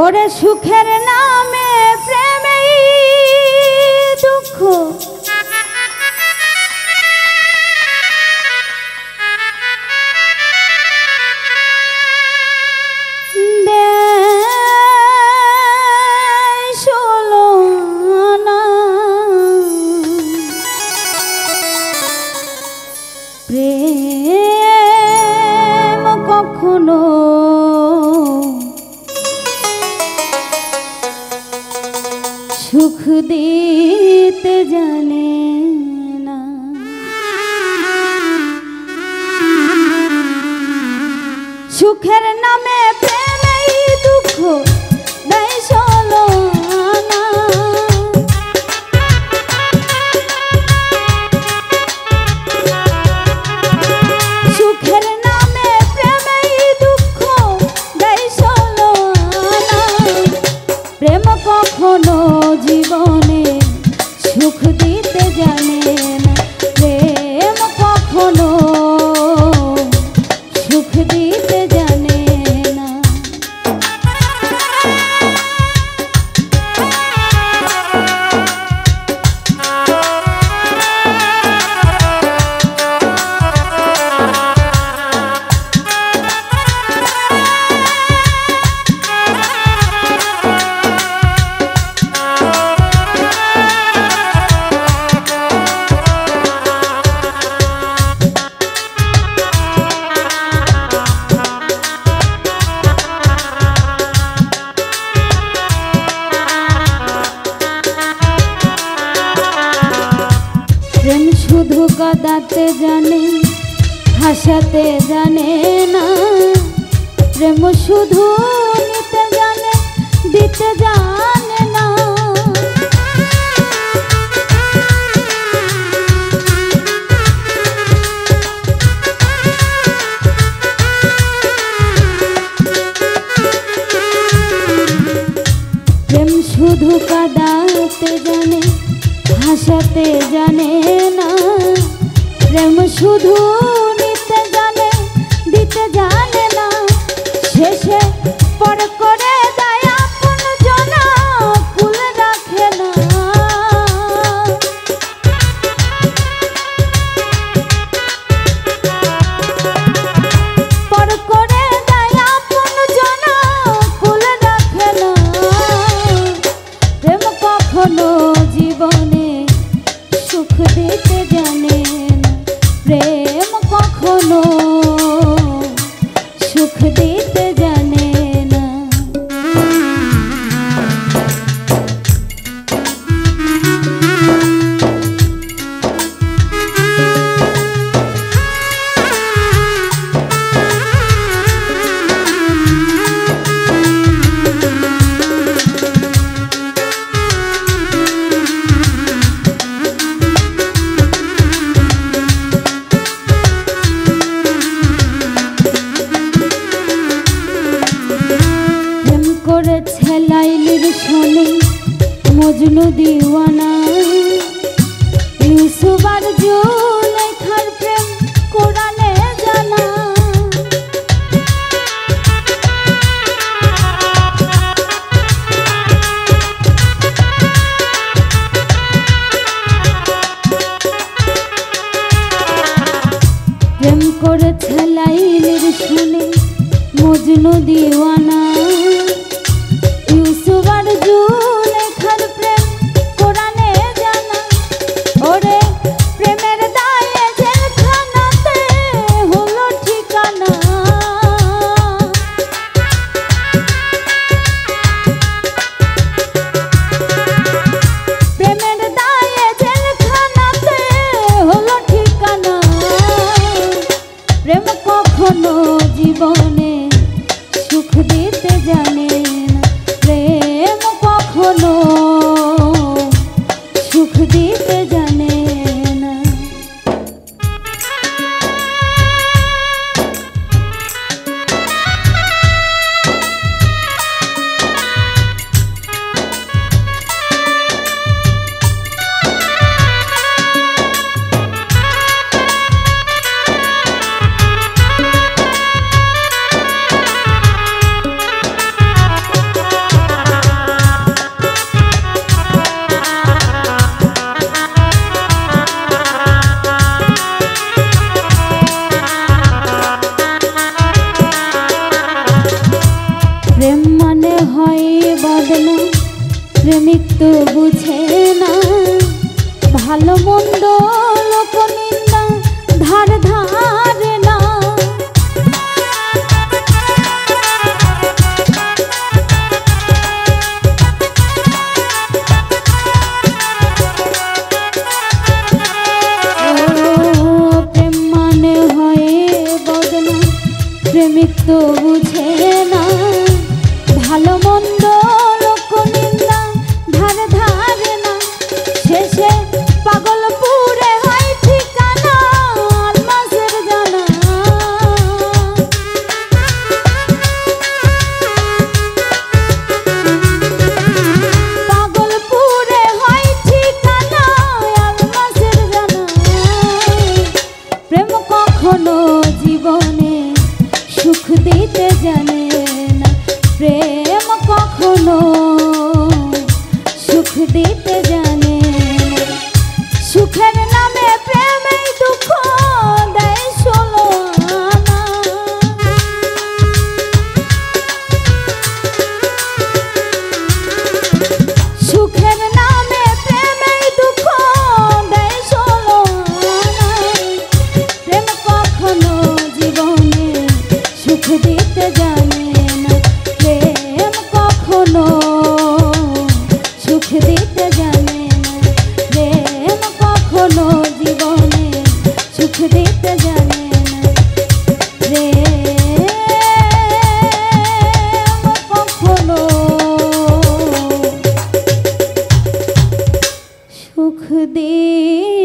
ওরে সুখের নামে প্রেমেই দুঃখ প্রেম কখনো সুখ দিতে জানে না। সুখের নামে প্রেমেই দুঃখ দেয় ষোলনা। সুখের নামে প্রেমেই দুঃখ দেয় ষোলনা। প্রেম কখনো জীবনে সুখ দিতে জানে না। প্রেম কখনো সুখ দিতে জানে না। প্রেম শুধু কাঁদাতে জানে হাসাতে জানে না। প্রেম শুধু নিতে জানে দিতে জানে না। প্রেম শুধু কাঁদাতে জানে হাসাতে জানে না। প্রেম শুধু নিতে জানে দিতে জানে না। শেষে পর করে দেয় আপন জনা ফুল রাখে না। পর করে দেয় আপন জনা ফুল রাখে না। প্রেম কখনো জীবনে সুখ দিতে জানে না। প্রেম কখনো সুখ দিতে জানে না। করেছে লাইলির শোনে মজনু দিওয়ানা। ইউসুফ আর জুলেখার প্রেম কোরআনে জানা। প্রেম করেছে লাইলির শোনে মজনু দিওয়ানা। ইউসুফ আর জুলেখার প্রেম কোরআনে জানা। ওরে প্রেমের দায়ে জেলখানাতে হলো ঠিকানা। প্রেমের দায়ে জেলখানাতে হলো ঠিকানা। প্রেম কখনো জীবনে সুখ দিতে জানে না। প্রেম কখনো সুখ দিতে জানে না। প্রেমিক তো বুঝে না ভালো মন্দ লোক নিন্দা ধারে ধারে না শেষে পাগল পুরে হয় ঠিকানা আলমাসের জানা পাগল পুরে হয় ঠিকানা আলমাসের জানা প্রেম কখনো জীবনে সুখ দিতে জানে না প্রেম কখনো সুখ দিতে জানে না সুখের নামে প্রেমে দুঃখ দেয় ষোলো আনা সুখের নামে প্রেমে দুঃখ দেয় ষোলো আনা প্রেম কখনো জীবনে সুখ দিতে জানে না প্রেম কখনো সুখ দিতে জানে না প্রেম কখনো জীবনে সুখ দিতে জানে না প্রেম কখনো সুখ দিতে